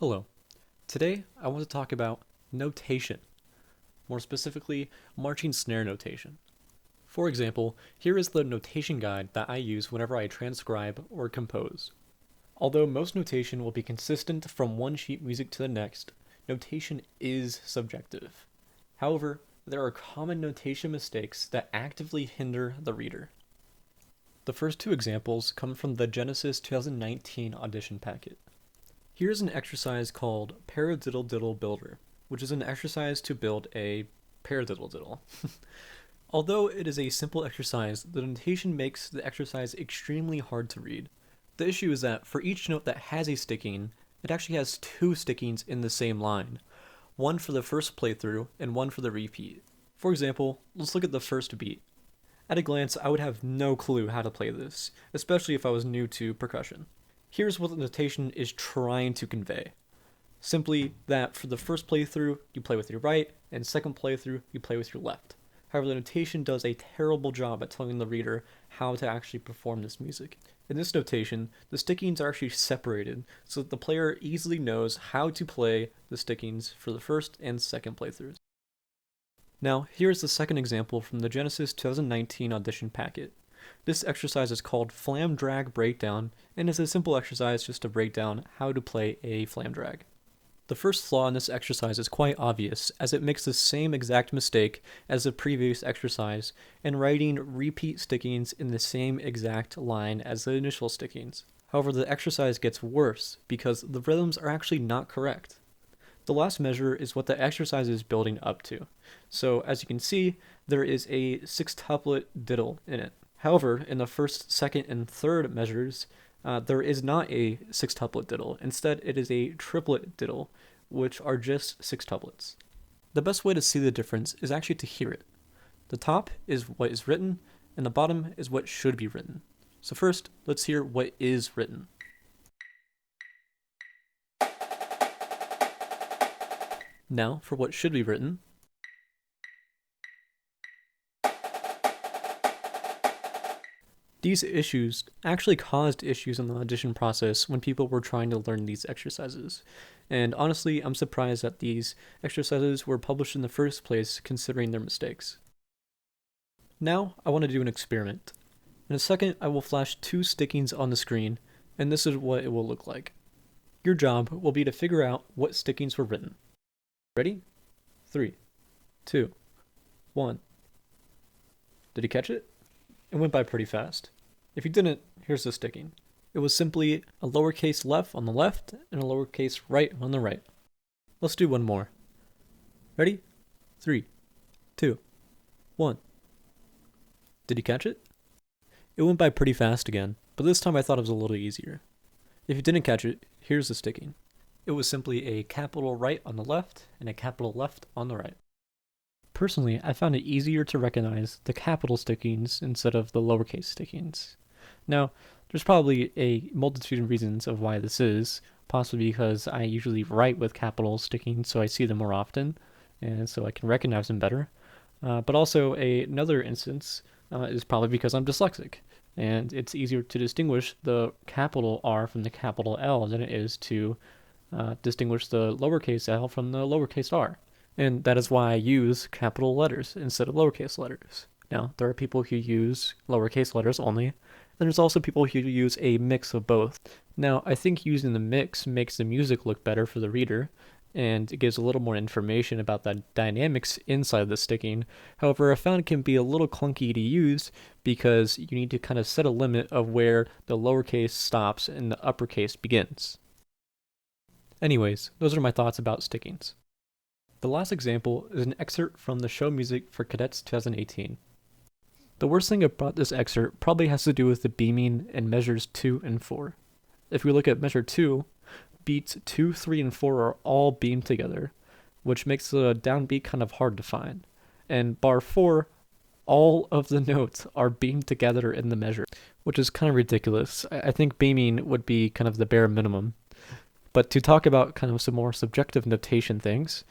Hello. Today I want to talk about notation, more specifically, marching snare notation. For example, here is the notation guide that I use whenever I transcribe or compose. Although most notation will be consistent from one sheet music to the next, notation is subjective. However, there are common notation mistakes that actively hinder the reader. The first two examples come from the Genesis 2019 audition packet. Here's an exercise called Paradiddle Diddle Builder, which is an exercise to build a paradiddle diddle. Although it is a simple exercise, the notation makes the exercise extremely hard to read. The issue is that for each note that has a sticking, it actually has two stickings in the same line, one for the first playthrough and one for the repeat. For example, let's look at the first beat. At a glance, I would have no clue how to play this, especially if I was new to percussion. Here's what the notation is trying to convey. Simply that for the first playthrough, you play with your right, and second playthrough, you play with your left. However, the notation does a terrible job at telling the reader how to actually perform this music. In this notation, the stickings are actually separated so that the player easily knows how to play the stickings for the first and second playthroughs. Now, here's the second example from the Genesis 2019 audition packet. This exercise is called Flam Drag Breakdown and is a simple exercise just to break down how to play a flam drag. The first flaw in this exercise is quite obvious, as it makes the same exact mistake as the previous exercise in writing repeat stickings in the same exact line as the initial stickings. However, the exercise gets worse because the rhythms are actually not correct. The last measure is what the exercise is building up to. So as you can see, there is a sextuplet diddle in it. However, in the first, second, and third measures, there is not a sextuplet diddle. Instead, it is a triplet diddle, which are just sextuplets. The best way to see the difference is actually to hear it. The top is what is written, and the bottom is what should be written. So first, let's hear what is written. Now, for what should be written. These issues actually caused issues in the audition process when people were trying to learn these exercises. And honestly, I'm surprised that these exercises were published in the first place considering their mistakes. Now, I want to do an experiment. In a second, I will flash two stickings on the screen, and this is what it will look like. Your job will be to figure out what stickings were written. Ready? 3, 2, 1. Did you catch it? It went by pretty fast. If you didn't, here's the sticking. It was simply a lowercase left on the left and a lowercase right on the right. Let's do one more. Ready? 3, 2, 1. Did you catch it? It went by pretty fast again, but this time I thought it was a little easier. If you didn't catch it, here's the sticking. It was simply a capital right on the left and a capital left on the right. Personally, I found it easier to recognize the capital stickings instead of the lowercase stickings. Now, there's probably a multitude of reasons of why this is, possibly because I usually write with capital stickings so I see them more often, and so I can recognize them better. But also another instance is probably because I'm dyslexic, and it's easier to distinguish the capital R from the capital L than it is to distinguish the lowercase l from the lowercase r. And that is why I use capital letters instead of lowercase letters. Now, there are people who use lowercase letters only, and there's also people who use a mix of both. Now, I think using the mix makes the music look better for the reader, and it gives a little more information about the dynamics inside the sticking. However, I found it can be a little clunky to use because you need to kind of set a limit of where the lowercase stops and the uppercase begins. Anyways, those are my thoughts about stickings. The last example is an excerpt from the show music for Cadets 2018. The worst thing about this excerpt probably has to do with the beaming in measures 2 and 4. If we look at measure 2, beats 2, 3, and 4 are all beamed together, which makes the downbeat kind of hard to find. And bar 4, all of the notes are beamed together in the measure, which is kind of ridiculous. I think beaming would be kind of the bare minimum. But to talk about kind of some more subjective notation things,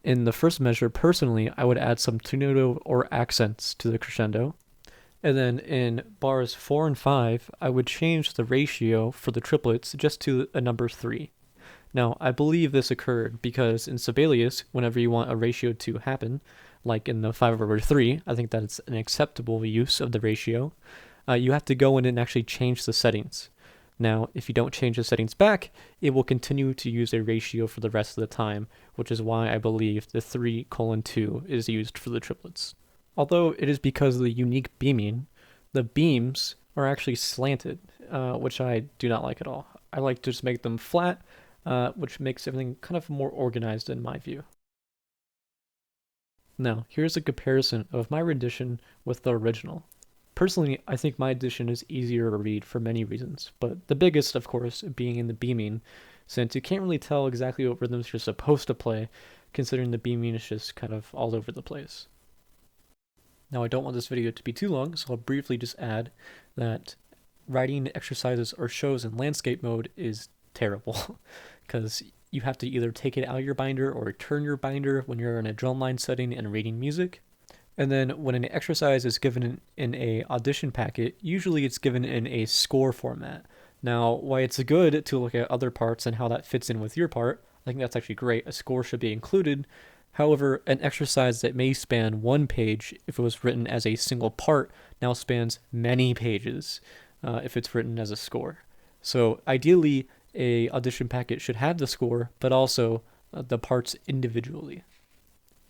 in the first measure, personally, I would add some tenuto or accents to the crescendo. And then in bars 4 and 5, I would change the ratio for the triplets just to a number 3. Now, I believe this occurred because in Sibelius, whenever you want a ratio to happen, like in the 5/3, I think that's an acceptable use of the ratio, you have to go in and actually change the settings. Now, if you don't change the settings back, it will continue to use a ratio for the rest of the time, which is why I believe the 3:2 is used for the triplets. Although it is because of the unique beaming, the beams are actually slanted, which I do not like at all. I like to just make them flat, which makes everything kind of more organized in my view. Now, here's a comparison of my rendition with the original. Personally, I think my edition is easier to read for many reasons, but the biggest, of course, being in the beaming, since you can't really tell exactly what rhythms you're supposed to play, considering the beaming is just kind of all over the place. Now, I don't want this video to be too long, so I'll briefly just add that writing exercises or shows in landscape mode is terrible, because you have to either take it out of your binder or return your binder when you're in a drumline setting and reading music. And then when an exercise is given in a audition packet, usually it's given in a score format. Now, why it's good to look at other parts and how that fits in with your part, I think that's actually great. A score should be included. However, an exercise that may span one page if it was written as a single part now spans many pages if it's written as a score. So ideally, a audition packet should have the score, but also the parts individually.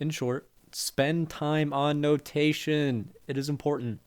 In short, spend time on notation. It is important.